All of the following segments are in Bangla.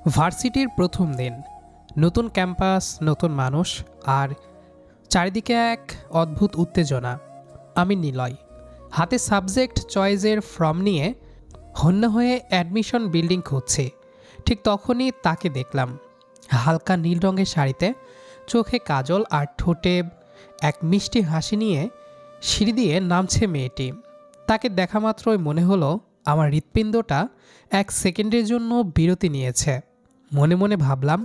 ভার্সিটির প্রথম দিন, নতুন ক্যাম্পাস, নতুন মানুষ, আর চারিদিকে এক অদ্ভুত উত্তেজনা। আমি নিলয়, হাতে সাবজেক্ট চয়েসের ফর্ম নিয়ে হন্য হয়ে অ্যাডমিশন বিল্ডিং খুঁজছি। ঠিক তখনই তাকে দেখলাম, হালকা নীল রঙের শাড়িতে, চোখে কাজল আর ঠোঁটে এক মিষ্টি হাসি নিয়ে সিঁড়ি দিয়ে নামছে মেয়েটি। তাকে দেখা মাত্রই মনে হলো আমার হৃৎপিণ্ডটা এক সেকেন্ডের জন্য বিরতি নিয়েছে। মনে মনে ভাবলাম,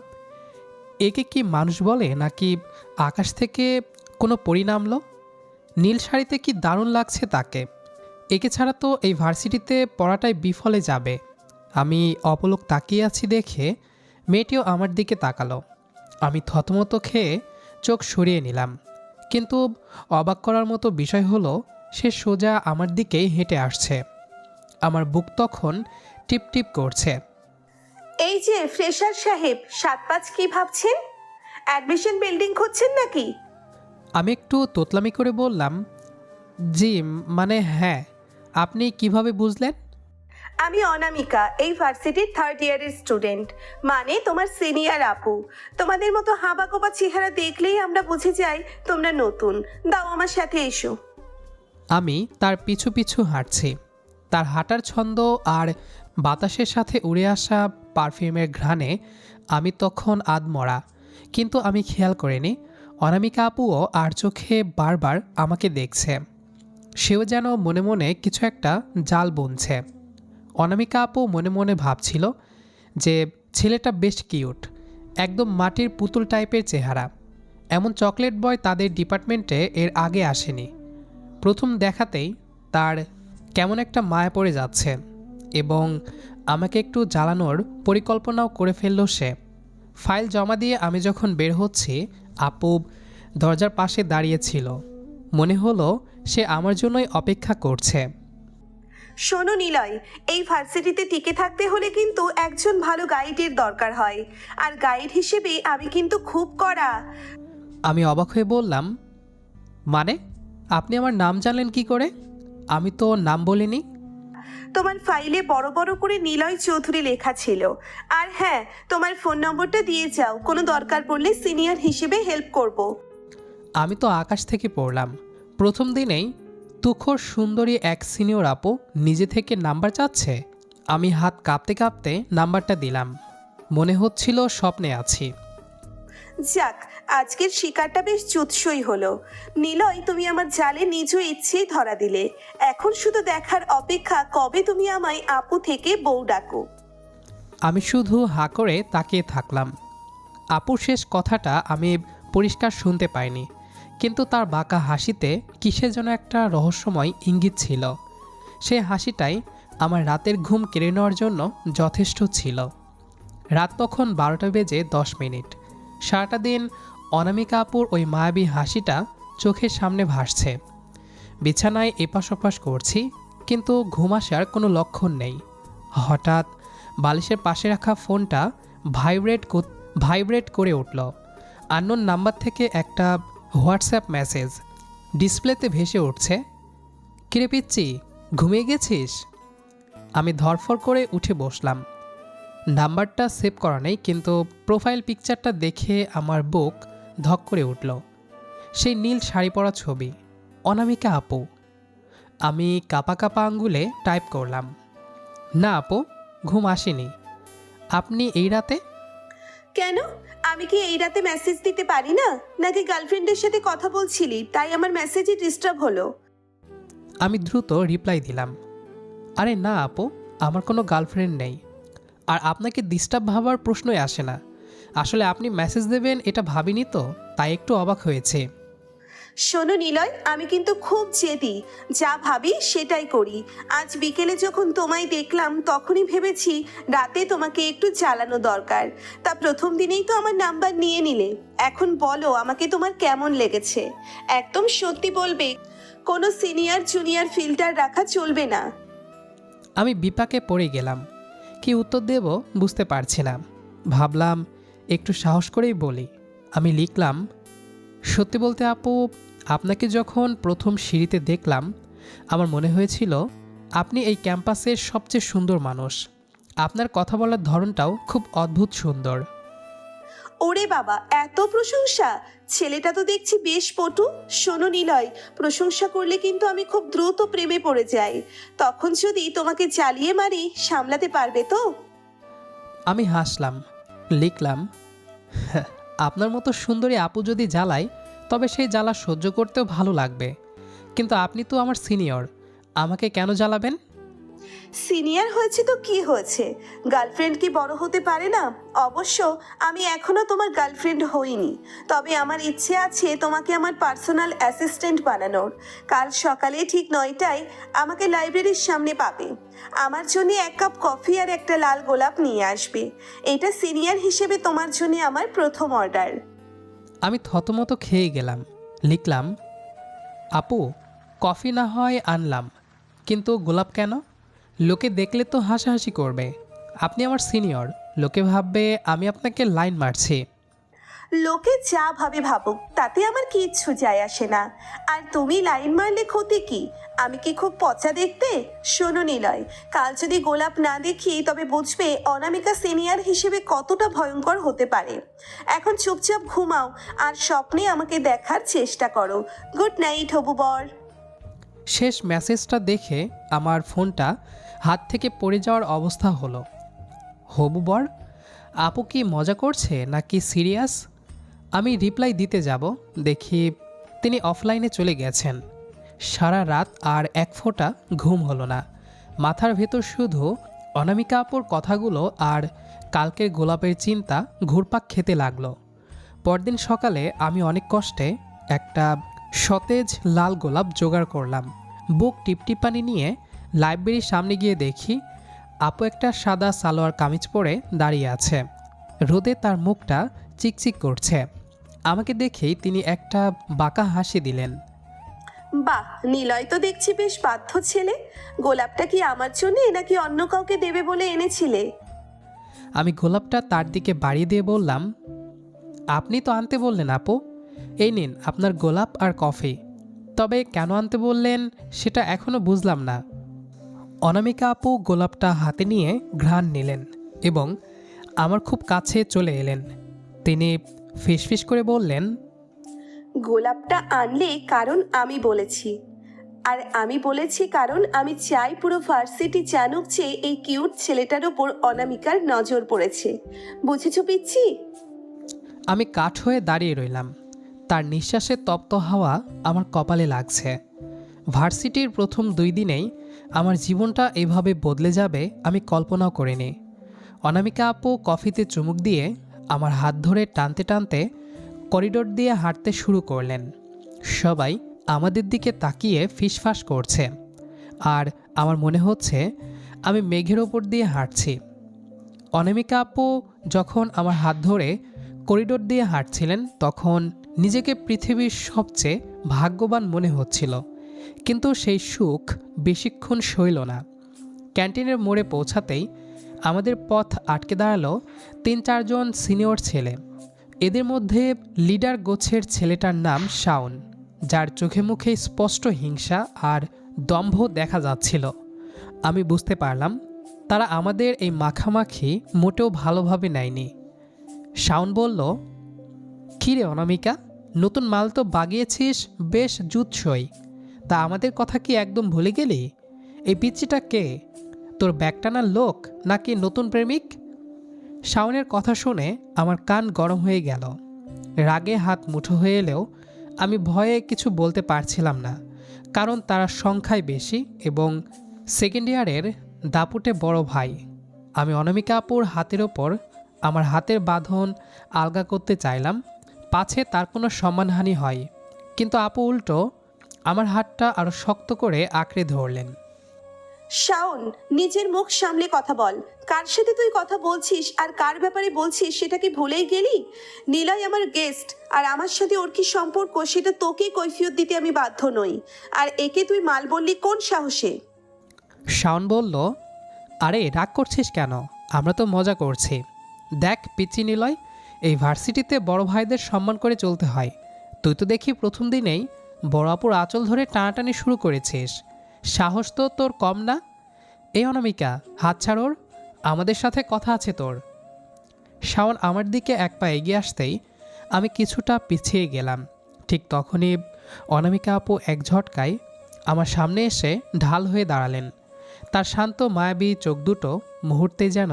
একে কি মানুষ বলে নাকি আকাশ থেকে কোনো পরী নামলো? নীল শাড়িতে কি দারুণ লাগছে তাকে। একে ছাড়া তো এই ভার্সিটিতে পড়াটাই বিফলে যাবে। আমি অপলক তাকিয়ে আছি দেখে মেয়েটিও আমার দিকে তাকালো। আমি থতমত খেয়ে চোখ সরিয়ে নিলাম, কিন্তু অবাক করার মতো বিষয় হলো সে সোজা আমার দিকেই হেঁটে আসছে। আমার বুক তখন টিপ টিপ করছে। এই যে ফ্রেশার সাহেব, ৭-৫ কি ভাবছেন? অ্যাডমিশন বিল্ডিং খুঁজছেন নাকি? আমি একটু তোতলামি করে বললাম, জি, মানে হ্যাঁ। আপনি কিভাবে বুঝলেন? আমি অনামিকা, এই ভার্সিটির 3rd ইয়ারের স্টুডেন্ট, মানে তোমার সিনিয়র আপু। তোমাদের মতো হাবাগোবা চেহারা দেখলেই আমরা বুঝে যাই তোমরা নতুন। দাও আমার সাথে এসো। আমি তার পিছু পিছু হাঁটছি। তার হাঁটার ছন্দ আর বাতাসের সাথে উড়ে আসা পারফিউমের ঘ্রাণে আমি তখন আধমরা। কিন্তু আমি খেয়াল করিনি অনামিকা আপুও আর চোখে বারবার আমাকে দেখছে। সেও যেন মনে মনে কিছু একটা জাল বুনছে। অনামিকা আপু মনে মনে ভাবছিল যে ছেলেটা বেশ কিউট, একদম মাটির পুতুল টাইপের চেহারা। এমন চকলেট বয় তাদের ডিপার্টমেন্টে এর আগে আসেনি। প্রথম দেখাতেই তার কেমন একটা মায়া পড়ে যাচ্ছে এবং আমাকে একটু জ্বালানোর পরিকল্পনাও করে ফেলল সে। ফাইল জমা দিয়ে আমি যখন বের হচ্ছি, আপু দরজার পাশে দাঁড়িয়েছিল। মনে হলো সে আমার জন্যই অপেক্ষা করছে। শোনো নিলয়, এই ভার্সিটিতে টিকে থাকতে হলে কিন্তু একজন ভালো গাইডের দরকার হয়, আর গাইড হিসেবে আমি কিন্তু খুব কড়া। আমি অবাক হয়ে বললাম, মানে আপনি আমার নাম জানলেন কি করে? আমি তো নাম বলিনি। তোমার ফাইলে বড় বড় করে নিলয় চৌধুরী লেখা ছিল। আর হ্যাঁ, তোমার ফোন নম্বরটা দিয়ে যাও, কোনো দরকার পড়লে সিনিয়র হিসেবে হেল্প করব। আমি তো আকাশ থেকে পড়লাম। প্রথম দিনেই তুখোর সুন্দরী এক সিনিয়র আপু নিজে থেকে নাম্বার চাচ্ছে। আমি হাত কাঁপতে কাঁপতে নাম্বারটা দিলাম। মনে হচ্ছিল স্বপ্নে আছি। যাক, আজকের শিকারটা বেশ জুৎসই হলো। নিলয়, তুমি আমার জালে নিজ ইচ্ছেই ধরা দিলে। এখন শুধু দেখার অপেক্ষা কবে তুমি আমায় আপু থেকে বউ ডাকো। আমি শুধু হাঁ করে তাকিয়ে থাকলাম। আপুর শেষ কথাটা আমি পরিষ্কার শুনতে পাইনি, কিন্তু তার বাঁকা হাসিতে কিসের যেন একটা রহস্যময় ইঙ্গিত ছিল। সেই হাসিটাই আমার রাতের ঘুম কেড়ে নেওয়ার জন্য যথেষ্ট ছিল। রাত তখন 12:10। সারাটা দিন অনামিকা আপুর ওই মায়াবী হাসিটা চোখের সামনে ভাসছে। বিছানায় এপাশ ওপাশ করছি, কিন্তু ঘুম আসার কোনো লক্ষণ নেই। হঠাৎ বালিশের পাশে রাখা ফোনটা ভাইব্রেট করে উঠল। আননোন নাম্বার থেকে একটা হোয়াটসঅ্যাপ মেসেজ ডিসপ্লেতে ভেসে উঠছে। কিরে পিচ্চি, ঘুমিয়ে গেছিস? আমি ধরফর করে উঠে বসলাম। নাম্বারটা সেভ করা নেই, কিন্তু প্রোফাইল পিকচারটা দেখে আমার বুক ধক করে উঠল। সেই নীল শাড়ি পরা ছবি, অনামিকা আপু। আমি কাঁপা কাঁপা আঙ্গুলে টাইপ করলাম, না আপু, ঘুম আসেনি। আপনি এই রাতে? কেন, আমি কি এই রাতে মেসেজ দিতে পারি না? নাকি গার্লফ্রেন্ডের সাথে কথা বলছিলি তাই আমার মেসেজে ডিস্টার্ব হলো? আমি দ্রুত রিপ্লাই দিলাম, আরে না আপু, আমার কোনো গার্লফ্রেন্ড নেই। আর আপনাকে ডিস্টার্ব ভাবার প্রশ্নই আসে না। আসলে আপনি মেসেজ দেবেন এটা ভাবিনি তো, তাই একটু অবাক হয়েছে। শোনো নিলয়, আমি কিন্তু খুব জেদি, যা ভাবি সেটাই করি। আজ বিকেলে যখন তোমায় দেখলাম তখনই ভেবেছি রাতে তোমাকে একটু জ্বালানো দরকার। তা প্রথম দিনেই তো আমার নাম্বার নিয়ে নিলে। এখন বলো আমাকে তোমার কেমন লেগেছে? একদম সত্যি বলবে, কোনো সিনিয়র জুনিয়র ফিল্টার রাখা চলবে না। আমি বিপাকে পড়ে গেলাম, কি উত্তর দেব বুঝতে পারছি না। ভাবলাম একটু সাহস করেই বলি। আমি লিখলাম, সত্যি বলতে আপু, আপনাকে যখন প্রথম সিঁড়িতে দেখলাম আমার মনে হয়েছিল আপনি এই ক্যাম্পাসের সবচেয়ে সুন্দর মানুষ। আপনার কথা বলার ধরনটাও খুব অদ্ভুত সুন্দর। ওরে বাবা, এত প্রশংসা! ছেলেটা তো দেখছি বেশ পটু। শোনো নিলয়, প্রশংসা করলে কিন্তু আমি খুব দ্রুত প্রেমে পড়ে যাই। তখন যদি তোমাকে জ্বালিয়ে মারি, সামলাতে পারবে তো? আমি হাসলাম, লিখলাম, আপনার মতো সুন্দরী আপু যদি জ্বালায় তবে সেই জ্বালা সহ্য করতেও ভালো লাগবে, কিন্তু আপনি তো আমার সিনিয়র, আমাকে কেন জ্বালাবেন? সিনিয়র হয়েছে তো কি হয়েছে? গার্লফ্রেন্ড কি বড় হতে পারে না? অবশ্য আমি এখনো তোমার গার্লফ্রেন্ড হইনি, তবে আমার ইচ্ছে আছে তোমাকে আমার পার্সোনাল অ্যাসিস্ট্যান্ট বানানোর। কাল সকালে ঠিক 9টায় আমাকে লাইব্রেরির সামনে পাবে। আমার জন্য 1 কাপ কফি আর একটা লাল গোলাপ নিয়ে আসবে। এটা সিনিয়র হিসেবে তোমার জন্য আমার প্রথম অর্ডার। আমি থতমত খেয়ে গেলাম, লিখলাম, আপু, কফি না হয় আনলাম, কিন্তু গোলাপ কেন? লোকে দেখলে তো হাসাহাসি করবে। আপনি আমার সিনিয়র, লোকে ভাববে আমি আপনাকে লাইন মারছি। লোকে যা ভাবে ভাবুক, তাতে আমার কিচ্ছু যায় আসে না। আর তুমি লাইন মারলে ক্ষতি কি? আমি কি খুব পচা দেখতে? শোনো নিলয়, কাল যদি গোলাপ না দেখি তবে বুঝবে অনামিকা সিনিয়র হিসেবে কতটা ভয়ঙ্কর হতে পারে। এখন চুপচাপ ঘুমাও আর স্বপ্নে আমাকে দেখার চেষ্টা করো। গুড নাইট হবু বর। শেষ মেসেজটা দেখে আমার ফোনটা হাত থেকে পড়ে যাওয়ার অবস্থা হলো। হবু বর? আপু কি মজা করছে নাকি সিরিয়াস? আমি রিপ্লাই দিতে যাব, দেখি তিনি অফলাইনে চলে গেছেন। সারা রাত আর এক ফোঁটা ঘুম হলো না। মাথার ভেতর শুধু অনামিকা আপুর কথাগুলো আর কালকের গোলাপের চিন্তা ঘুরপাক খেতে লাগলো। পরদিন সকালে আমি অনেক কষ্টে একটা সতেজ লাল গোলাপ জোগাড় করলাম। বুক টিপটিপানি নিয়ে লাইব্রেরির সামনে গিয়ে দেখি আপু একটা সাদা সালোয়ার কামিজ পরে দাঁড়িয়ে আছে। রোদে তার মুখটা চিকচিক করছে। আমাকে দেখেই তিনি একটা বাঁকা হাসি দিলেন। বাহ, নিলয় তো দেখছি বেশ বাধ্য ছেলে। গোলাপটা কি আমার জন্যে নাকি অন্য কাউকে দেবে বলে এনেছিলে? আমি গোলাপটা তার দিকে বাড়িয়ে দিয়ে বললাম, আপনি তো আনতে বললেন আপু, এই নিন আপনার গোলাপ আর কফি। তবে কেন আনতে বললেন সেটা এখনও বুঝলাম না। অনামিকা আপু গোলাপটা হাতে নিয়ে ঘ্রাণ নিলেন এবং আমার খুব কাছে চলে এলেন। তিনি ফিসফিস করে বললেন, গোলাপটা আনলে কারণ আমি বলেছি, আর আমি বলেছি কারণ আমি চাই পুরো ভার্সিটি জানুক যে এই কিউট ছেলেটার ওপর অনামিকার নজর পড়েছে। বুঝেছো পিচ্ছি? আমি কাঠ হয়ে দাঁড়িয়ে রইলাম। তার নিঃশ্বাসের তপ্ত হাওয়া আমার কপালে লাগছে। ভার্সিটির প্রথম 2 দিনেই আমার জীবনটা এভাবে বদলে যাবে আমি কল্পনাও করিনি। অনামিকা আপু কফিতে চুমুক দিয়ে আমার হাত ধরে টানতে টানতে করিডোর দিয়ে হাঁটতে শুরু করলেন। সবাই আমাদের দিকে তাকিয়ে ফিসফাস করছে, আর আমার মনে হচ্ছে আমি মেঘের ওপর দিয়ে হাঁটছি। অনামিকা আপু যখন আমার হাত ধরে করিডোর দিয়ে হাঁটছিলেন তখন নিজেকে পৃথিবীর সবচেয়ে ভাগ্যবান মনে হচ্ছিল, কিন্তু সেই সুখ বেশিক্ষণ সইল না। ক্যান্টিনের মোড়ে পৌঁছাতেই আমাদের পথ আটকে দাঁড়ালো 3-4 জন সিনিয়র ছেলে। এদের মধ্যে লিডার গোছের ছেলেটার নাম শাওন, যার চোখে মুখে স্পষ্ট হিংসা আর দম্ভ দেখা যাচ্ছিল। আমি বুঝতে পারলাম তারা আমাদের এই মাখামাখি মোটেও ভালোভাবে নেয়নি। শাওন বলল, কী রে অনামিকা, নতুন মাল তো বাগিয়েছিস বেশ জুৎসই, তা আমাদের কথা কি একদম ভুলে গেলি? এই পিচ্চিটা কে? তোর ব্যাগটানার লোক নাকি নতুন প্রেমিক? শাওনের কথা শুনে আমার কান গরম হয়ে গেল। রাগে হাত মুঠো হয়ে এলেও আমি ভয়ে কিছু বলতে পারছিলাম না, কারণ তারা সংখ্যায় বেশি এবং সেকেন্ড ইয়ারের দাপুটে বড় ভাই। আমি অনামিকা আপুর হাতের ওপর আমার হাতের বাঁধন আলগা করতে চাইলাম, পাছে তার কোনো সম্মানহানি হয়, কিন্তু আপু উল্টো আমার হাতটা আরও শক্ত করে আঁকড়ে ধরলেন। শাওন, নিজের মুখ সামলে কথা বল। কার সাথে তুই কথা বলছিস আর কার ব্যাপারে বলছিস সেটা কি ভুলেই গেলি? নিলয় আমার গেস্ট, আর আমার সাথে ওর কি সম্পর্ক সেটা তোকে কৈফিয়ত দিতে আমি বাধ্য নই। আর একে তুই মাল বললি কোন সাহসে? শাওন বলল, আরে রাগ করছিস কেন? আমরা তো মজা করছি। দেখ পিচি নিলয়, এই ভার্সিটিতে বড় ভাইদের সম্মান করে চলতে হয়। তুই তো দেখি প্রথম দিনেই বড় আপুর আঁচল ধরে টানাটানি শুরু করেছিস। সাহস তো তোর কম না। এই অনামিকা, হাত ছাড় ওর। আমাদের সাথে কথা আছে তোর। শাওন আমার দিকে এক পা এগিয়ে আসতেই আমি কিছুটা পিছিয়ে গেলাম। ঠিক তখনই অনামিকা আপু এক ঝটকায় আমার সামনে এসে ঢাল হয়ে দাঁড়ালেন। তার শান্ত মায়াবী চোখ দুটো মুহূর্তে যেন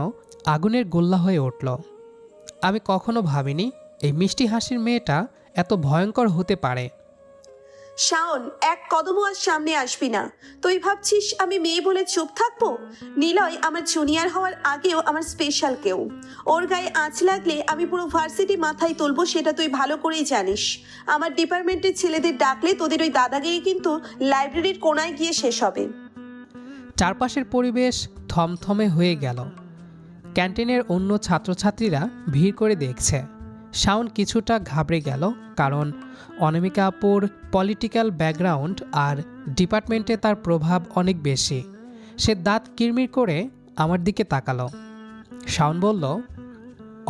আগুনের গোল্লা হয়ে উঠল। আমি কখনো ভাবিনি এই মিষ্টি হাসির মেয়েটা এত ভয়ঙ্কর হতে পারে। শাওন, এক কদমও আর সামনে আসবি না। তুই ভাবছিস আমি মেয়ে বলে চুপ থাকবো? নিলয় আমার জুনিয়র হওয়ার আগেও আমার স্পেশাল কেউ। ওর গায়ে আঁচ লাগলে আমি পুরো ভার্সিটি মাথায় তুলবো, সেটা তুই ভালো করেই জানিস। আমার ডিপার্টমেন্টের ছেলেদের ডাকলে তোদের ওই দাদাগিরি কিন্তু লাইব্রেরির কোনায় গিয়ে শেষ হবে। চারপাশের পরিবেশ থমথমে হয়ে গেল। ক্যান্টিনের অন্য ছাত্রছাত্রীরা ভিড় করে দেখছে। শাওন কিছুটা ঘাবড়ে গেল, কারণ অনামিকা আপুর পলিটিক্যাল ব্যাকগ্রাউন্ড আর ডিপার্টমেন্টে তার প্রভাব অনেক বেশি। সে দাঁত কিরমির করে আমার দিকে তাকালো। শাওন বলল,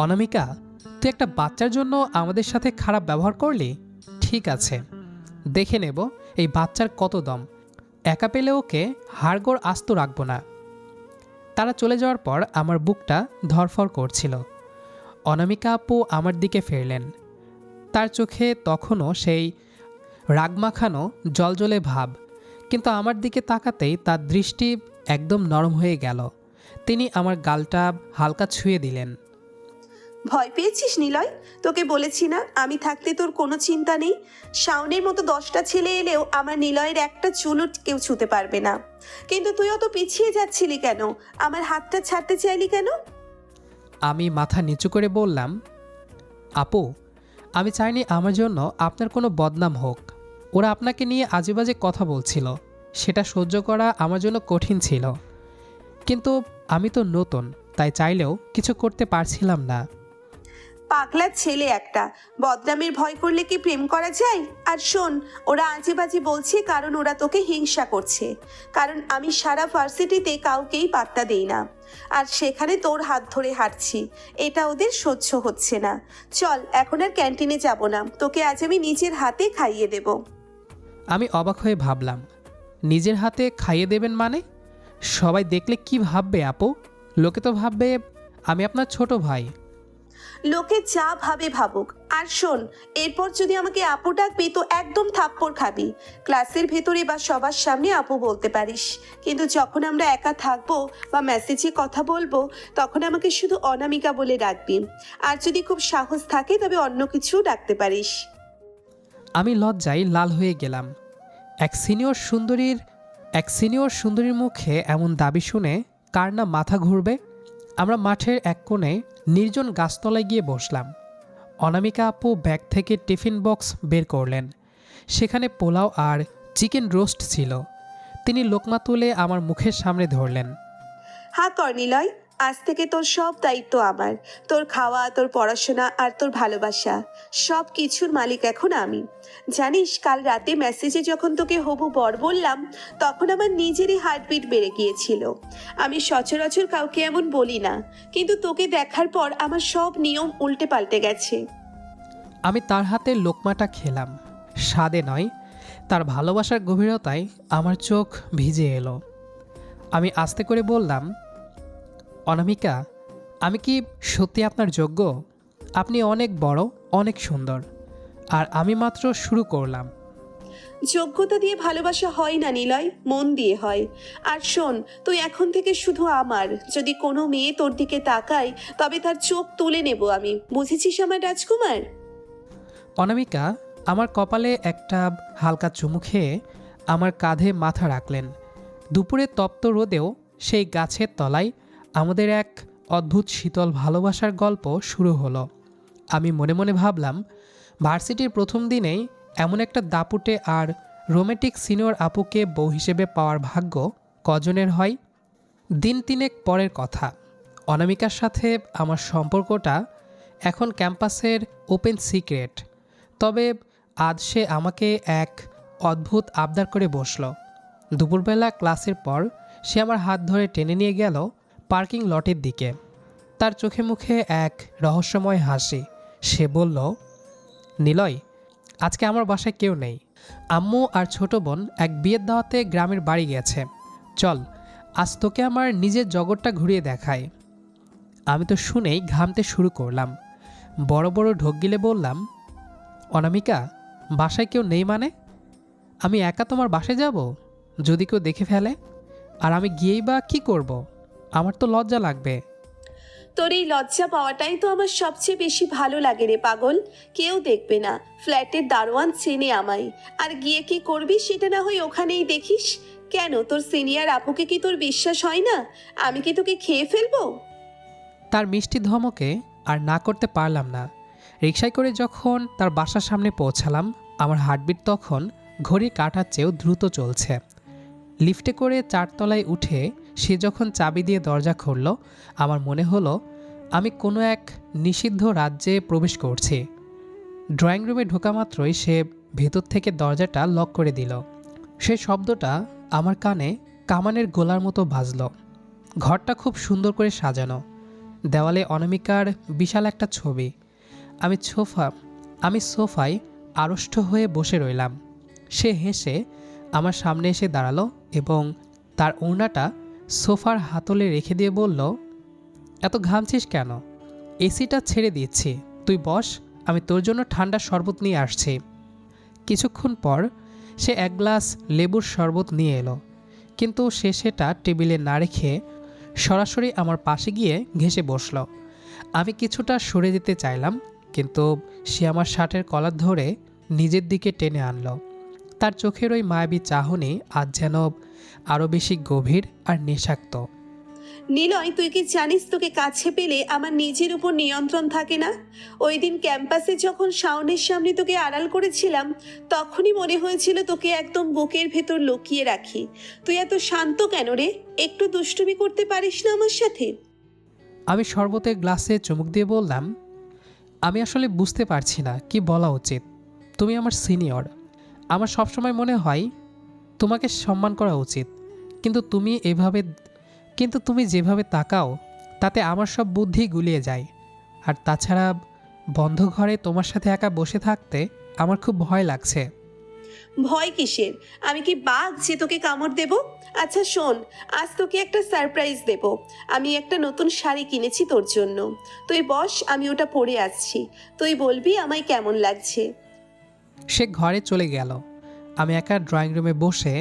অনামিকা, তুই একটা বাচ্চার জন্য আমাদের সাথে খারাপ ব্যবহার করলি? ঠিক আছে, দেখে নেব এই বাচ্চার কত দম। একা পেলে ওকে হাড়গোড় আস্ত রাখবো না। তারা চলে যাওয়ার পর আমার বুকটা ধরফর করছিল। অনামিকা আপু আমার দিকে ফিরলেন। তার চোখে তখনও সেই রাগমাখানো জলজলে ভাব, কিন্তু আমার দিকে তাকাতেই তার দৃষ্টি একদম নরম হয়ে গেল। তিনি আমার গালটা হালকা ছুঁয়ে দিলেন। ভয় পেয়েছিস নিলয়? তোকে বলেছি না আমি থাকতে তোর কোনো চিন্তা নেই। শাওনের মতো 10টা ছেলে এলেও আমার নিলয়ের একটা চুলও কেউ ছুতে পারবে না। কিন্তু তুই অত পিছিয়ে যাচ্ছিলি কেন? আমার হাতটা ছাড়তে চাইলি কেন? আমি মাথা নিচু করে বললাম, আপু, আমি চাইনি আমার জন্য আপনার কোনো বদনাম হোক। ওরা আপনাকে নিয়ে আজেবাজে কথা বলছিল, সেটা সহ্য করা আমার জন্য কঠিন ছিল। কিন্তু আমি তো নতুন, তাই চাইলেও কিছু করতে পারছিলাম না। পাগলা ছেলে একটা, বদনামের ভয় করলে কি প্রেম করা যায়? আর শোন, ওরা আজে বাজে বলছে কারণ ওরা তোকে হিংসা করছে। কারণ আমি সারা ভার্সিটিতে কাউকেই পাত্তা দেই না, আর সেখানে তোর হাত ধরে হাঁটছি। এটা ওদের সহ্য হচ্ছে না। চল, এখন আর ক্যান্টিনে যাব না, তোকে আজ আমি নিজের হাতে খাইয়ে দেব। আমি অবাক হয়ে ভাবলাম, নিজের হাতে খাইয়ে দেবেন মানে? সবাই দেখলে কি ভাববে আপু? লোকে তো ভাববে আমি আপনার ছোট ভাই। লোকে যা ভাবে ভাবুক। আর শোন, এরপর যদি আমাকে আপু ডাকবি তো একদম থাপ্পড় খাবি। ক্লাসের ভেতরে বা সবার সামনে আপু বলতে পারিস, কিন্তু যখন আমরা একা থাকবো বা মেসেজে কথা বলবো তখন আমাকে শুধু অনামিকা বলে ডাকবি। আর যদি খুব সাহস থাকে তবে অন্য কিছু ডাকতে পারিস। আমি লজ্জায় লাল হয়ে গেলাম। এক সিনিয়র সুন্দরীর মুখে এমন দাবি শুনে কার না মাথা ঘুরবে। আমরা মাঠের এক কোণে নির্জন গাছতলায় গিয়ে বসলাম। অনামিকা আপু ব্যাগ থেকে টিফিন বক্স বের করলেন। সেখানে পোলাও আর চিকেন রোস্ট ছিল। তিনি লোকমা তুলে আমার মুখের সামনে ধরলেন। হ্যাঁ কর নিলয়, আজ থেকে তোর সব দায়িত্ব আমার। তোর খাওয়া, তোর পড়াশোনা আর তোর ভালোবাসা, সব কিছুর মালিক এখন আমি। জানিস, কাল রাতে মেসেজে যখন তোকে হবু বর বললাম তখন আমার নিজেরই হার্টবিট বেড়ে গিয়েছিল। আমি সচরাচর কাউকে এমন বলি না, কিন্তু তোকে দেখার পর আমার সব নিয়ম উল্টে পাল্টে গেছে। আমি তার হাতে লোকমাটা খেলাম। স্বাদে নয়, তার ভালোবাসার গভীরতায় আমার চোখ ভিজে এলো। আমি আস্তে করে বললাম, অনামিকা, আমি কি সত্যি আপনার যোগ্য? আপনি অনেক বড়, অনেক সুন্দর, আর আমি মাত্র শুরু করলাম। যোগ্যতা দিয়ে ভালোবাসা হয় না নিলয়, মন দিয়ে হয়। আর শোন, তুই এখন থেকে শুধু আমার। যদি কোনো মেয়ে তোর দিকে তাকায় তবে তার চোখ তুলে নেব আমি। বুঝেছিস আমার রাজকুমার? অনামিকা আমার কপালে একটা হালকা চুমু খেয়ে আমার কাঁধে মাথা রাখলেন। দুপুরে তপ্ত রোদেও সেই গাছের তলায় আমাদের এক অদ্ভুত শীতল ভালোবাসার গল্প শুরু হলো। আমি মনে মনে ভাবলাম, ভার্সিটির প্রথম দিনেই এমন একটা দাপুটে আর রোমান্টিক সিনিয়র আপুকে বউ হিসেবে পাওয়ার ভাগ্য কজনের হয়। দিন তিনেক পরের কথা, অনামিকার সাথে আমার সম্পর্কটা এখন ক্যাম্পাসের ওপেন সিক্রেট। তবে আজ সে আমাকে এক অদ্ভুত আবদার করে বসল। দুপুরবেলা ক্লাসের পর সে আমার হাত ধরে টেনে নিয়ে গেল পার্কিং লটের দিকে। তার চোখে মুখে এক রহস্যময় হাসি। সে বলল, নিলয়, আজকে আমার বাসায় কেউ নেই। আম্মু আর ছোট বোন এক বিয়ের দাওয়াতে গ্রামের বাড়ি গেছে। চল, আজ তোকে আমার নিজের জগৎটা ঘুরিয়ে দেখায়। আমি তো শুনেই ঘামতে শুরু করলাম। বড় বড় ঢোক গিলে বললাম, অনামিকা, বাসায় কেউ নেই মানে? আমি একা তোমার বাসায় যাব? যদি কেউ দেখে ফেলে? আর আমি গিয়েই বা কী করব? আমার তো লজ্জা লাগবে। তোর এই লজ্জা পাওয়াটাই তো আমার সবচেয়ে বেশি ভালো লাগে রে পাগল। কেউ দেখবে না, ফ্ল্যাটের দারোয়ান চেনে আমায়। আর গিয়ে কি করবি সেটা না হয় ওখানেই দেখিস। কেন, তোর সিনিয়র আপুকে কি তোর বিশ্বাস হয় না? আমি কি তোকে খেয়ে ফেলবো? তার মিষ্টি ধমকে আর না করতে পারলাম না। রিকশায় করে যখন তার বাসার সামনে পৌঁছালাম, আমার হার্টবিট তখন ঘড়ির কাঁটার চেয়েও দ্রুত চলছে। লিফটে করে 4 তলায় উঠে সে যখন চাবি দিয়ে দরজা খুলল, আমার মনে হলো আমি কোনো এক নিষিদ্ধ রাজ্যে প্রবেশ করছি। ড্রয়িং রুমে ঢোকা মাত্রই সে ভেতর থেকে দরজাটা লক করে দিল। সেই শব্দটা আমার কানে কামানের গোলার মতো বাজল। ঘরটা খুব সুন্দর করে সাজানো, দেওয়ালে অনামিকার বিশাল একটা ছবি। আমি সোফায় আড়ষ্ট হয়ে বসে রইলাম। সে হেসে আমার সামনে এসে দাঁড়ালো এবং তার ওড়নাটা সোফার হাতলে রেখে দিয়ে বলল, এত ঘামছিস কেন? এসিটা ছেড়ে দিচ্ছি, তুই বস, আমি তোর জন্য ঠান্ডা শরবত নিয়ে আসছি। কিছুক্ষণ পর সে এক গ্লাস লেবুর শরবত নিয়ে এলো, কিন্তু সে সেটা টেবিলে না রেখে সরাসরি আমার পাশে গিয়ে ঘেঁষে বসল। আমি কিছুটা সরে যেতে চাইলাম, কিন্তু সে আমার শার্টের কলার ধরে নিজের দিকে টেনে আনলো। তার চোখের ওই মায়াবী চাহনি আজ যেন আরও বেশি গভীর আর নেশাক্ত। নিলয়, তুই কি জানিস তোকে কাছে পেলে আমার নিজের উপর নিয়ন্ত্রণ থাকে না? ওই দিন ক্যাম্পাসে যখন শাওনের সামনে তোকে আড়াল করেছিলাম, তখনই মনে হয়েছিল তোকে একদম বুকের ভেতর লুকিয়ে রাখি। তুই এত শান্ত কেন রে? একটু দুষ্টুমি করতে পারিস না আমার সাথে? আমি শরবতের গ্লাসে চুমুক দিয়ে বললাম, আমি আসলে বুঝতে পারছি না কি বলা উচিত। তুমি আমার সিনিয়র, আমার সবসময় মনে হয় তোমাকে সম্মান করা উচিত, কিন্তু তুমি যেভাবে তাকাও তাতে আমার সব বুদ্ধি গুলিয়ে যায়। আর তাছাড়া বন্ধ ঘরে তোমার সাথে একা বসে থাকতে আমার খুব ভয় লাগছে। ভয় কিসের? আমি কি বাঘ যে তোকে কামড় দেব? আচ্ছা শোন, আজ তোকে একটা সারপ্রাইজ দেব। আমি একটা নতুন শাড়ি কিনেছি তোর জন্য। তুই বস, আমি ওটা পরে আসছি। তুই বলবি আমায় কেমন লাগছে। সে ঘরে চলে গেল। আমি একা ড্রয়িং রুমে বসে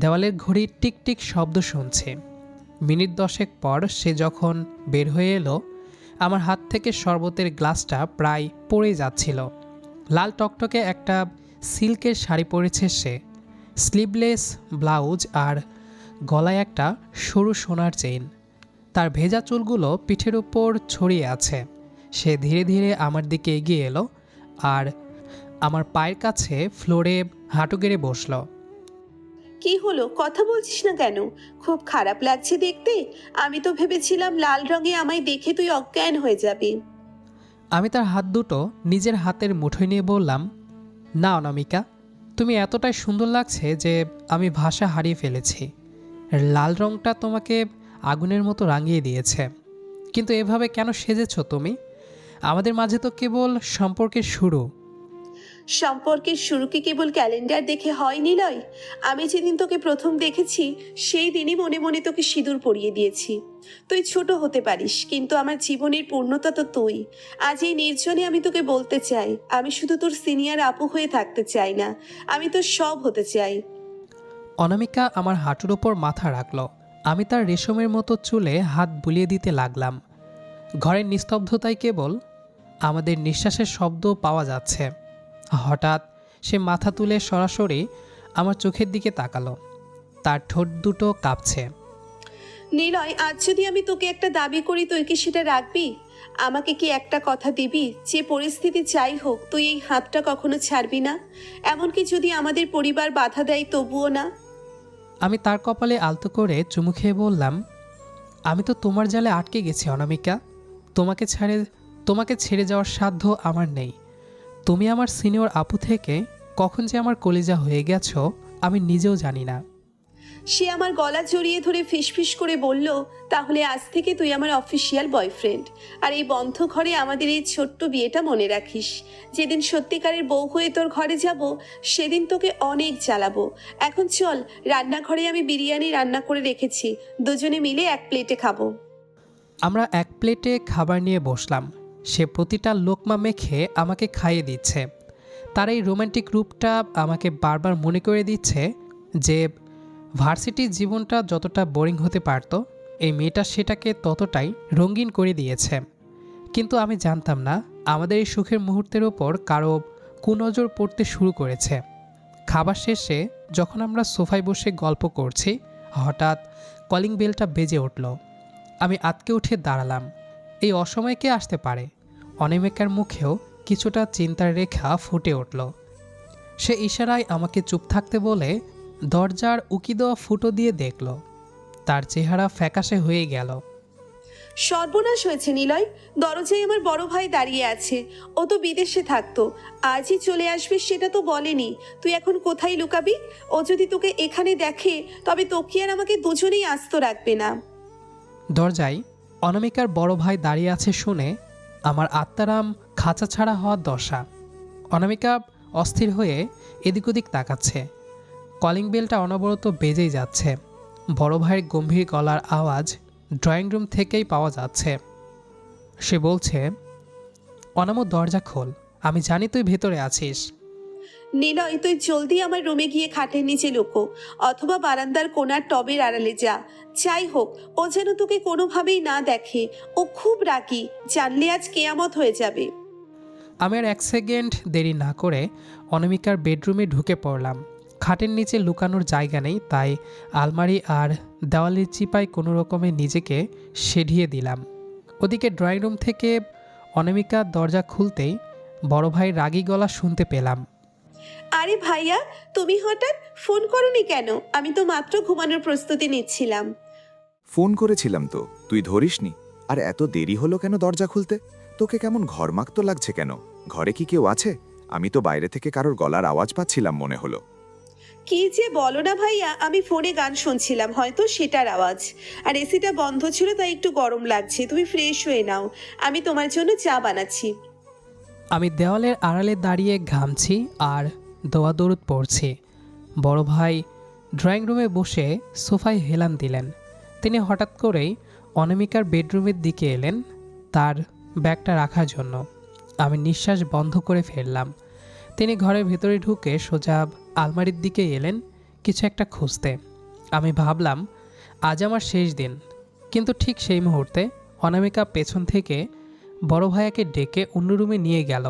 দেওয়ালের ঘড়ির টিকটিক শব্দ শুনছি। মিনিট 10 পর সে যখন বের হয়ে এলো, আমার হাত থেকে শরবতের গ্লাসটা প্রায় পড়ে যাচ্ছিল। লাল টকটকে একটা সিল্কের শাড়ি পরেছে সে, স্লিভলেস ব্লাউজ আর গলায় একটা সরু সোনার চেইন। তার ভেজা চুলগুলো পিঠের উপর ছড়িয়ে আছে। সে ধীরে ধীরে আমার দিকে এগিয়ে এলো আর আমার পায়ের কাছে ফ্লোরে হাঁটু গেড়ে বসলো। কি হলো, কথা বলছিস না কেন? খুব খারাপ লাগছে দেখতে। আমি তো ভেবেছিলাম লাল রঙে আমায় দেখে তুই অজ্ঞান হয়ে যাবি। আমি তার হাত দুটো নিজের হাতের মুঠোয় নিয়ে বললাম, না অনামিকা, তুমি এতটাই সুন্দর লাগছে যে আমি ভাষা হারিয়ে ফেলেছি। লাল রঙটা তোমাকে আগুনের মতো রাঙিয়ে দিয়েছে। কিন্তু এভাবে কেন সেজেছো তুমি? আমাদের মাঝে তো কেবল সম্পর্কের শুরু। সম্পর্কের শুরু কি কেবল ক্যালেন্ডার দেখে হয় নিলয়? আমি যেদিন তোকে প্রথম দেখেছি সেই দিনই মনে মনে তোকে সিঁদুর পরিয়ে দিয়েছি। তুই ছোট হতে পারিস, কিন্তু আমার জীবনের পূর্ণতা তো তুই। আজ এই নির্জনে আমি তোকে বলতে চাই, আমি শুধু তোর সিনিয়র আপু হয়ে থাকতে চাই না, আমি তোর সব হতে চাই। অনামিকা আমার হাঁটুর ওপর মাথা রাখল। আমি তার রেশমের মতো চুলে হাত বুলিয়ে দিতে লাগলাম। ঘরের নিস্তব্ধতায় কেবল আমাদের নিঃশ্বাসের শব্দ পাওয়া যাচ্ছে। হঠাৎ সে মাথা তুলে সরাসরি আমার চোখের দিকে তাকালো। তার ঠোঁট দুটো কাঁপছে। নিলয়, আজ যদি আমি তোকে একটা দাবি করি, তুই কি সেটা রাখবি? আমাকে কি একটা কথা দিবি যে পরিস্থিতি যাই হোক তুই এই হাতটা কখনো ছাড়বি না? এমনকি যদি আমাদের পরিবার বাধা দেয় তবুও না? আমি তার কপালে আলতো করে চুমু খেয়ে বললাম, আমি তো তোমার জালে আটকে গেছি অনামিকা। তোমাকে ছেড়ে যাওয়ার সাধ্য আমার নেই। তুমি আমার সিনিয়র আপু থেকে কখন যে আমার কলিজা হয়ে গেছো আমি নিজেও জানি না। সে আমার গলা জড়িয়ে ধরে ফিসফিস করে বলল, তাহলে আজ থেকে তুই আমার অফিসিয়াল বয়ফ্রেন্ড। আর এই বন্ধ ঘরে আমাদের এই ছোট্ট বিয়েটা মনে রাখিস। যেদিন সত্যিকারের বউ হয়ে তোর ঘরে যাব, সেদিন তোকে অনেক জ্বালাবো। এখন চল, রান্নাঘরে আমি বিরিয়ানি রান্না করে রেখেছি, দুজনে মিলে এক প্লেটে খাবো। আমরা এক প্লেটে খাবার নিয়ে বসলাম। সে প্রতিটা লোকমা মেখে আমাকে খাইয়ে দিচ্ছে। তার এই রোমান্টিক রূপটা আমাকে বারবার মনে করে দিচ্ছে যে ভার্সিটির জীবনটা যতটা বোরিং হতে পারত, এই মেয়েটা সেটাকে ততটাই রঙিন করে দিয়েছে। কিন্তু আমি জানতাম না আমাদের এই সুখের মুহূর্তের ওপর কারো কুনজর পড়তে শুরু করেছে। খাবার শেষে যখন আমরা সোফায় বসে গল্প করছি, হঠাৎ কলিং বেলটা বেজে উঠল। আমি আঁতকে উঠে দাঁড়ালাম। এই অসময়ে কে আসতে পারে? অনিমেকার মুখেও কিছুটা চিন্তার রেখা ফুটে উঠল। সে ইশারায় আমাকে চুপ থাকতে বলে দরজার উকি দেওয়া ফুটো দিয়ে দেখল। তার চেহারা ফ্যাকাশে হয়ে গেল। সর্বনাশ হয়েছে নিলয়, দরজায় আমার বড় ভাই দাঁড়িয়ে আছে। ও তো বিদেশে থাকতো, আজই চলে আসবে সেটা তো বলেনি। তুই এখন কোথায় লুকাবি? ও যদি তোকে এখানে দেখে তবে তোকে আর আমাকে দুজনেই আস্ত রাখবে না। দরজায় অনামিকার বড় ভাই দাঁড়িয়ে আছে শুনে আমার আত্মারাম খাঁচা ছাড়া হওয়ার দশা। অনামিকা অস্থির হয়ে এদিক ওদিক তাকাচ্ছে। কলিং বেলটা অনবরত বেজেই যাচ্ছে। বড় ভাইয়ের গম্ভীর গলার আওয়াজ ড্রয়িং রুম থেকেই পাওয়া যাচ্ছে। সে বলছে, অনামো দরজা খোল, আমি জানি তুই ভেতরে আছিস। নিলয়, তুই জলদি আমার রুমে গিয়ে খাটের নিচে লুকো, অথবা বারান্দার কোণার টবের আড়ালে যা। যাই হোক, ও যেন তোকে কোনোভাবেই না দেখে। ও খুব রাগী, জানলে আজ কেয়ামত হয়ে যাবে। আমি আর এক সেকেন্ড দেরি না করে অনামিকার বেডরুমে ঢুকে পড়লাম। খাটের নিচে লুকানোর জায়গা নেই, তাই আলমারি আর দেওয়ালের চিপায় কোনো রকমে নিজেকে সেধিয়ে দিলাম। ওদিকে ড্রয়িং রুম থেকে অনামিকার দরজা খুলতেই বড় ভাই রাগী গলা শুনতে পেলাম। আরে ভাইয়া, তুমি হঠাৎ ফোন করোনি কেন? আমি তো মাত্র ঘুমানোর প্রস্তুতি নিচ্ছিলাম। ফোন করেছিলাম তো, তুই ধরিসনি। আর এত দেরি হলো কেন দরজা খুলতে? তোকে কেমন ঘরমাক্ত লাগছে কেন? ঘরে কি কেউ আছে? আমি তো বাইরে থেকে কারোর গলার আওয়াজ পাচ্ছিলাম মনে হলো। কি যে বলো না ভাইয়া, আমি ফোনে গান শুনছিলাম, হয়তো সেটার আওয়াজ। আর এসিটা বন্ধ ছিল তাই একটু গরম লাগছে। তুমি ফ্রেশ হয়ে নাও, আমি তোমার জন্য চা বানাচ্ছি। আমি দেওয়ালের আড়ালে দাঁড়িয়ে ঘামছি আর দোয়া দরুদ পড়ছি। বড় ভাই ড্রয়িং রুমে বসে সোফায় হেলান দিলেন। তিনি হঠাৎ করেই অনামিকার বেডরুমের দিকে এলেন তার ব্যাগটা রাখার জন্য। আমি নিঃশ্বাস বন্ধ করে ফেললাম। তিনি ঘরের ভেতরে ঢুকে সোজা আলমারির দিকে এলেন কিছু একটা খুঁজতে। আমি ভাবলাম আজ আমার শেষ দিন। কিন্তু ঠিক সেই মুহূর্তে অনামিকা পেছন থেকে বড় ভাইয়াকে ডেকে অন্য রুমে নিয়ে গেল।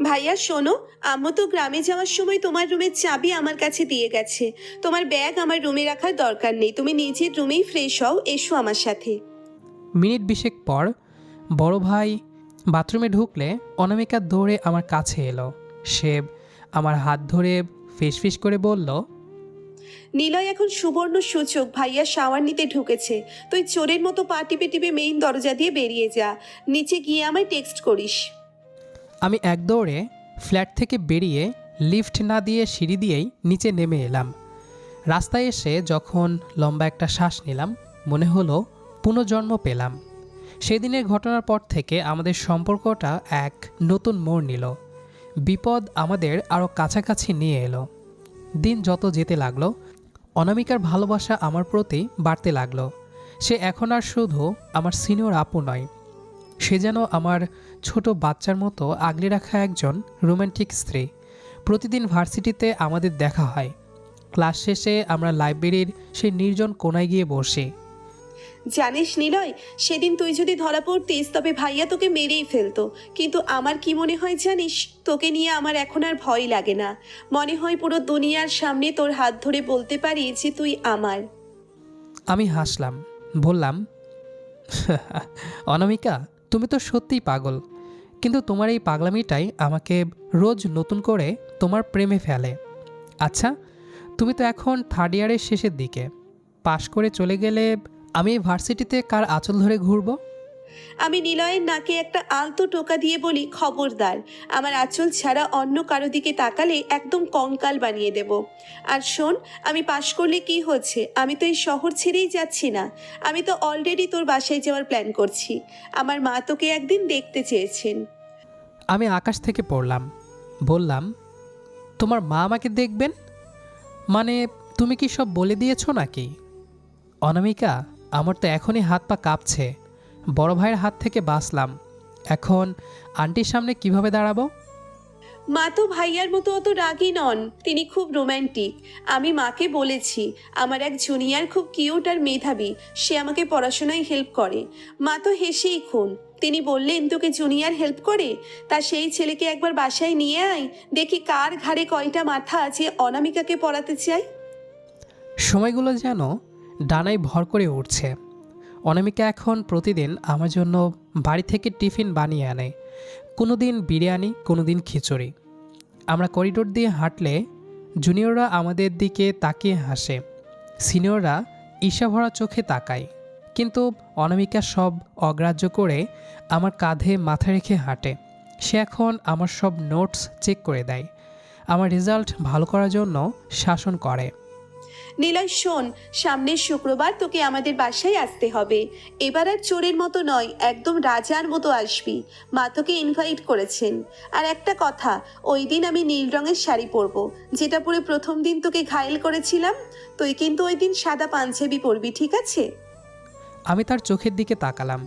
ভাইয়া শোনো, আম্মু তো গ্রামে যাওয়ার সময় তোমার রুমের চাবি আমার কাছে দিয়ে গেছে। তোমার ব্যাগ আমার রুমে রাখার দরকার নেই, তুমি নিজের রুমেই ফ্রেশ হও, এসো আমার সাথে। মিনিট বিশেক পর বড় ভাই বাথরুমে ঢুকলে অনামিকা দৌড়ে আমার কাছে এলো। সে আমার হাত ধরে ফিসফিস করে বলল, নিলয় এখন সুবর্ণ সূচক, ভাইয়া শাওয়ার নিতে ঢুকেছে। তুই চোরের মতো পা টিপে টিপে মেইন দরজা দিয়ে বেরিয়ে যা, নিচে গিয়ে আমায় টেক্সট করিস। আমি এক দৌড়ে ফ্ল্যাট থেকে বেরিয়ে লিফট না দিয়ে সিঁড়ি দিয়েই নিচে নেমে এলাম। রাস্তায় এসে যখন লম্বা একটা শ্বাস নিলাম, মনে হলো পুনর্জন্ম পেলাম। সেদিনের ঘটনার পর থেকে আমাদের সম্পর্কটা এক নতুন মোড় নিল। বিপদ আমাদের আরও কাছাকাছি নিয়ে এলো। দিন যত যেতে লাগলো, অনামিকার ভালোবাসা আমার প্রতি বাড়তে লাগলো। সে এখন আর শুধু আমার সিনিয়র আপু নয়, সে যেন আমার ছোট বাচ্চার মতো আগলে রাখা একজন রোমান্টিক স্ত্রী। প্রতিদিন ভার্সিটিতে আমাদের দেখা হয়। ক্লাস শেষে আমরা লাইব্রেরির সেই নির্জন কোণায় গিয়ে বসি। জানিস নিলয়, সেদিন তুই যদি ধরা পড়তিস তবে ভাইয়া তোকে মেরেই ফেলতো। কিন্তু আমার কি মনে হয় জানিস, তোকে নিয়ে আমার এখন আর ভয় লাগে না। মনে হয় পুরো দুনিয়ার সামনে তোর হাত ধরে বলতে পারি যে তুই আমার। আমি হাসলাম, বললাম, অনামিকা, তুমি তো সত্যিই পাগল। কিন্তু তোমার এই পাগলামিটাই আমাকে রোজ নতুন করে তোমার প্রেমে ফেলে। আচ্ছা, তুমি তো এখন থার্ড ইয়ারের শেষের দিকে। পাশ করে চলে গেলে আমি এই ভার্সিটিতে কার আঁচল ধরে ঘুরবো? আমি নিলয়ের নাকে একটা আলতো টোকা দিয়ে বলি, খবরদার, আমার আঁচল ছাড়া অন্য কারো দিকে তাকালে একদম কঙ্কাল বানিয়ে দেব। আর শোন, আমি পাশ করলে কি হচ্ছে? আমি তো এই শহর ছেড়েই যাচ্ছি না, আমি তো অলরেডি তোর বাসায় যাওয়ার প্ল্যান করছি। আমার মা তোকে একদিন দেখতে চেয়েছেন। আমি আকাশ থেকে পড়লাম, বললাম, তোমার মা আমাকে দেখবেন? মানে তুমি কি সব বলে দিয়েছো নাকি? অনামিকা, আমার তো এখনই হাত পা কাঁপছে। বড় ভাইয়ের হাত থেকে বাঁচলাম, এখন আন্টির সামনে কিভাবে দাঁড়াবো? মা তো ভাইয়ার মতো অত রাগী নন, তিনি খুব রোম্যান্টিক। আমি মাকে বলেছি আমার এক জুনিয়র খুব কিউট আর মেধাবী, সে আমাকে পড়াশোনায় হেল্প করে। মা তো হেসেই খুন। তিনি বললেন তোকে জুনিয়র হেল্প করে, তা সেই ছেলেকে একবার বাসায় নিয়ে আয়, দেখি কার ঘাড়ে কয়টা মাথা যে অনামিকাকে পড়াতে চায়। সময়গুলো যেন ডানায় ভর করে উঠছে। অনামিকা এখন প্রতিদিন আমার জন্য বাড়ি থেকে টিফিন বানিয়ে আনে, কোনো দিন বিরিয়ানি, কোনো দিন খিচুড়ি। আমরা করিডোর দিয়ে হাঁটলে জুনিয়ররা আমাদের দিকে তাকিয়ে হাসে, সিনিয়ররা ঈর্ষাভরা চোখে তাকায়, কিন্তু অনামিকা সব অগ্রাহ্য করে আমার কাঁধে মাথা রেখে হাঁটে। সে এখন আমার সব নোটস চেক করে দেয়, আমার রেজাল্ট ভালো করার জন্য শাসন করে। নিলয় শোন, সামনের শুক্রবার তোকে আমাদের বাসায় আসতে হবে। এবার আর চোরের মতো নয়, একদম রাজার মতো আসবি। মা তোকে ইনভাইট করেছেন। আর একটা কথা, ওই দিন আমি নীল রঙের শাড়ি পরবো, যেটা পরে প্রথম দিন তোকে ঘায়েল করেছিলাম। তুই কিন্তু ওই দিন সাদা পাঞ্জাবি পরবি, ঠিক আছে? আমি তার চোখের দিকে তাকালাম।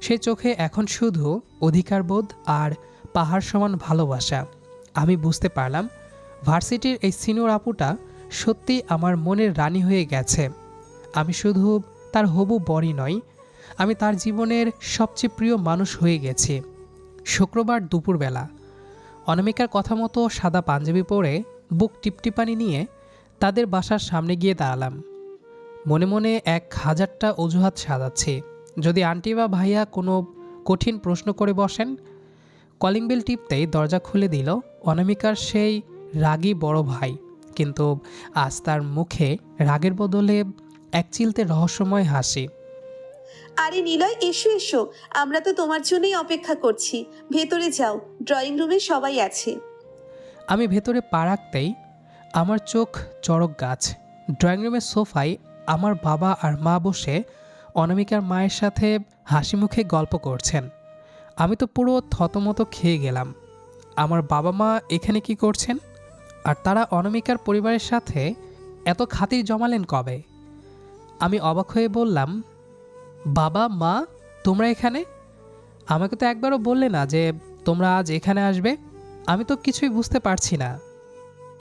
সে চোখে এখন শুধু অধিকারবোধ আর পাহাড় সমান ভালোবাসা। আমি বুঝতে পারলাম ভার্সিটির এই সিনিয়র আপুটা সত্যি আমার মনের রানী হয়ে গেছে। আমি শুধু তার হবু বরই নই, আমি তার জীবনের সবচেয়ে প্রিয় মানুষ হয়ে গেছি। শুক্রবার দুপুরবেলা অনামিকার কথা মতো সাদা পাঞ্জাবি পরে বুক টিপটিপানি নিয়ে তাদের বাসার সামনে গিয়ে দাঁড়ালাম। মনে মনে 1000টা অজুহাত সাজাচ্ছি, যদি আন্টি বা ভাইয়া কোনো কঠিন প্রশ্ন করে বসেন। কলিং বেল টিপতেই দরজা খুলে দিল অনামিকার সেই রাগী বড় ভাই, কিন্তু আজ তার মুখে রাগের বদলে এক চিলতে রহস্যময় হাসি। আরে নিলয়, এসো এসো, আমরা তো তোমার জন্যই অপেক্ষা করছি। ভেতরে যাও, ড্রয়িং রুমে সবাই আছে। আমি ভেতরে পা রাখতেই আমার চোখ চড়ক গাছ। ড্রয়িং রুমের সোফায় আমার বাবা আর মা বসে অনামিকার মায়ের সাথে হাসি মুখে গল্প করছেন। আমি তো পুরো থতমত খেয়ে গেলাম। আমার বাবা মা এখানে কি করছেন? আর তারা অনামিকার পরিবারের সাথে এত খাতির জমালেন কবে? আমি অবাক হয়ে বললাম, বাবা মা, তোমরা এখানে? আমাকে তো একবারও বললে না যে তোমরা আজ এখানে আসবে। আমি তো কিছুই বুঝতে পারছি না।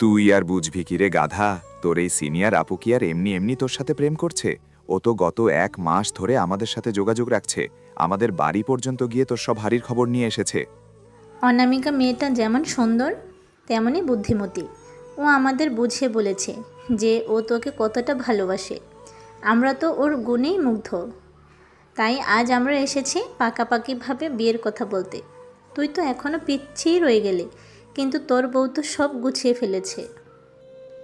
তুই আর বুঝবি কি রে গাধা, তোর এই সিনিয়র আপু কি আর এমনি এমনি তোর সাথে প্রেম করছে? ও তো গত 1 মাস ধরে আমাদের সাথে যোগাযোগ রাখছে, আমাদের বাড়ি পর্যন্ত গিয়ে তোর সব হারির খবর নিয়ে এসেছে। অনামিকা মেয়েটা যেমন সুন্দর তেমনই বুদ্ধিমতী। ও আমাদের বুঝিয়ে বলেছে যে ও তোকে কতটা ভালোবাসে। আমরা তো ওর গুণেই মুগ্ধ। তাই আজ আমরা এসেছি পাকাপাকিভাবে বিয়ের কথা বলতে। তুই তো এখনও পিছিয়েই রয়ে গেলি, কিন্তু তোর বউ তো সব গুছিয়ে ফেলেছে।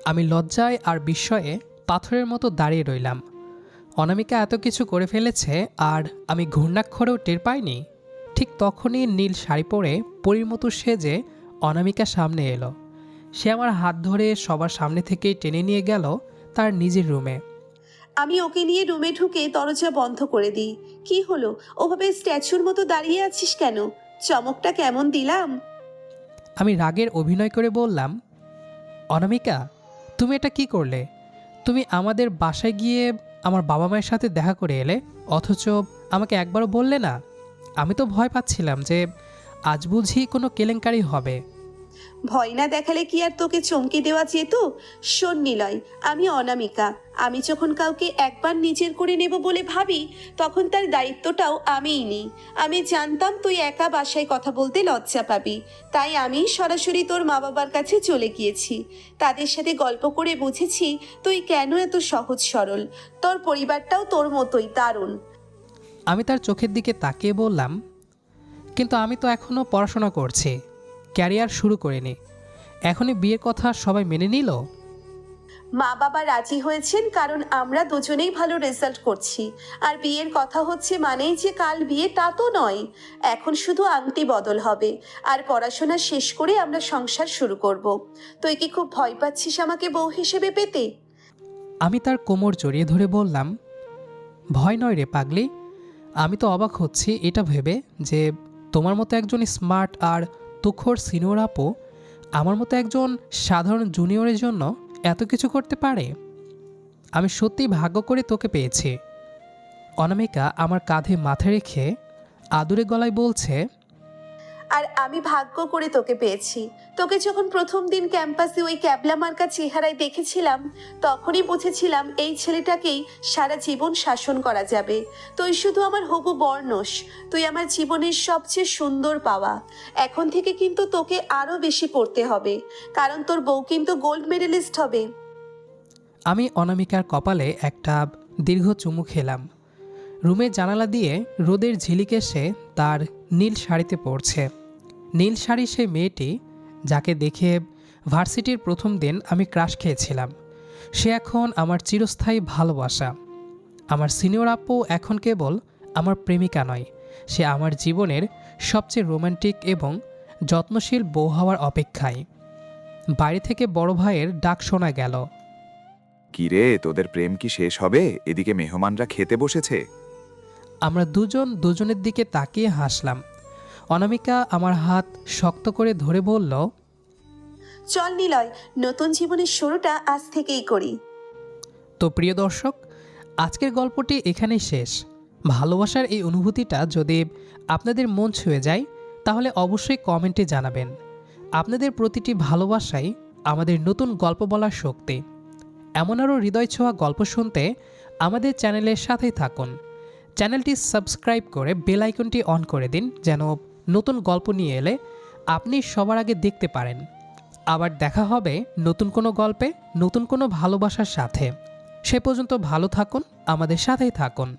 আমি লজ্জায় আর বিস্ময়ে পাথরের মতো দাঁড়িয়ে রইলাম। অনামিকা এত কিছু করে ফেলেছে আর আমি ঘূর্ণাক্ষরেও টের পাইনি। ঠিক তখনই নীল শাড়ি পরে পরীর মতো সেজে অনামিকা সামনে এলো। সে আমার হাত ধরে সবার সামনে থেকেই টেনে নিয়ে গেল তার নিজের রুমে। আমি ওকে নিয়ে রুমে ঢুকে দরজা বন্ধ করে দিই। কি হলো, ওভাবে স্ট্যাচুর মতো দাঁড়িয়ে আছিস কেন? চমকটা কেমন দিলাম? আমি রাগের অভিনয় করে বললাম, অনামিকা, তুমি এটা কি করলে? তুমি আমাদের বাসায় গিয়ে আমার বাবা মায়ের সাথে দেখা করে এলে, অথচ আমাকে একবারও বললে না। আমি তো ভয় পাচ্ছিলাম যে আজ বুঝি কোনো কেলেঙ্কারি হবে। ভয় না দেখালে কি আর তোকে চমকে দেওয়া যেত? শোন নিলয়, আমি অনামিকা। আমি যখন কাউকে একবার নিজের করে নেব বলে ভাবি, তখন তার দায়িত্বটাও আমিই নিই। আমি জানতাম তুই একা বাসায় কথা বলতে লজ্জা পাবি, তাই আমি সরাসরি তোর মা বাবার কাছে চলে গিয়েছি। তাদের সাথে গল্প করে বুঝেছি তুই কেন এত সহজ সরল। তোর পরিবারটাও তোর মতোই দারুণ। আমি তার চোখের দিকে তাকিয়ে বললাম, কিন্তু আমি তো এখনও পড়াশোনা করছি, ক্যারিয়ার শুরু করিনি। এখনই বিয়ের কথা সবাই মেনে নিল? মা বাবা রাজি হয়েছেন কারণ আমরা দুজনেই ভালো রেজাল্ট করছি। আর বিয়ের কথা হচ্ছে মানেই যে কাল বিয়ে, তা তো নয়। এখন শুধু আংটি বদল হবে, আর পড়াশোনা শেষ করে আমরা সংসার শুরু করব। তুই কি খুব ভয় পাচ্ছিস আমাকে বউ হিসেবে পেতে? আমি তার কোমর জড়িয়ে ধরে বললাম, ভয় নয় রে পাগলি। আমি তো অবাক হচ্ছি এটা ভেবে যে তোমার মতো একজন স্মার্ট আর তুখোর সিনিয়র আপু আমার মতো একজন সাধারণ জুনিয়রের জন্য এত কিছু করতে পারে। আমি সত্যিই ভাগ্য করে তোকে পেয়েছি। অনামিকা আমার কাঁধে মাথা রেখে আদুরে গলায় বলছে, আর আমি ভাগ্য করে তোকে পেয়েছি। তোকে যখন প্রথম দিন ক্যাম্পাসে ওই ক্যাবলা মার্কা চেহারায় দেখেছিলাম, তখনই বুঝেছিলাম এই ছেলেটাকেই সারা জীবন শাসন করা যাবে। তুই শুধু আমার হবু বর নোস, তুই আমার জীবনের সবচেয়ে সুন্দর পাওয়া। এখন থেকে কিন্তু তোকে আরো বেশি পড়তে হবে, কারণ তোর বউ কিন্তু গোল্ড মেডেলিস্ট হবে। আমি অনামিকার কপালে একটা দীর্ঘ চুমু খেলাম। রুমের জানালা দিয়ে রোদের ঝিলিক এসে তার নীল শাড়িতে পড়ছে। নীল শাড়ি সেই মেয়েটি যাকে দেখে ভার্সিটির প্রথম দিন আমি ক্রাশ খেয়েছিলাম, সে এখন আমার চিরস্থায়ী ভালোবাসা। আমার সিনিয়র আপু এখন কেবল আমার প্রেমিকা নয়, সে আমার জীবনের সবচেয়ে রোমান্টিক এবং যত্নশীল বউ হওয়ার অপেক্ষায়। বাইরে থেকে বড় ভাইয়ের ডাক শোনা গেল। কিরে, তোদের প্রেম কি শেষ হবে? এদিকে মেহমানরা খেতে বসেছে। আমরা দুজন দুজনের দিকে তাকিয়ে হাসলাম। অনামিকা আমার হাত শক্ত করে ধরে বলল, চল নিলয়, নতুন জীবনের শুরুটা আজ থেকেই করি। তো প্রিয় দর্শক, আজকের গল্পটি এখানেই শেষ। ভালোবাসার এই অনুভূতিটা যদি আপনাদের মন ছুঁয়ে যায়, তাহলে অবশ্যই কমেন্টে জানাবেন। আপনাদের প্রতিটি ভালোবাসাই আমাদের নতুন গল্প বলার শক্তি। এমন আরও হৃদয় ছোঁয়া গল্প শুনতে আমাদের চ্যানেলের সাথেই থাকুন। চ্যানেলটি সাবস্ক্রাইব করে বেল আইকনটি অন করে দিন, যেন নতুন গল্প নিয়ে এলে আপনি সবার আগে দেখতে পারেন। আবার দেখা হবে নতুন কোনো গল্পে, নতুন কোনো ভালোবাসার সাথে। সে পর্যন্ত ভালো থাকুন, আমাদের সাথেই থাকুন।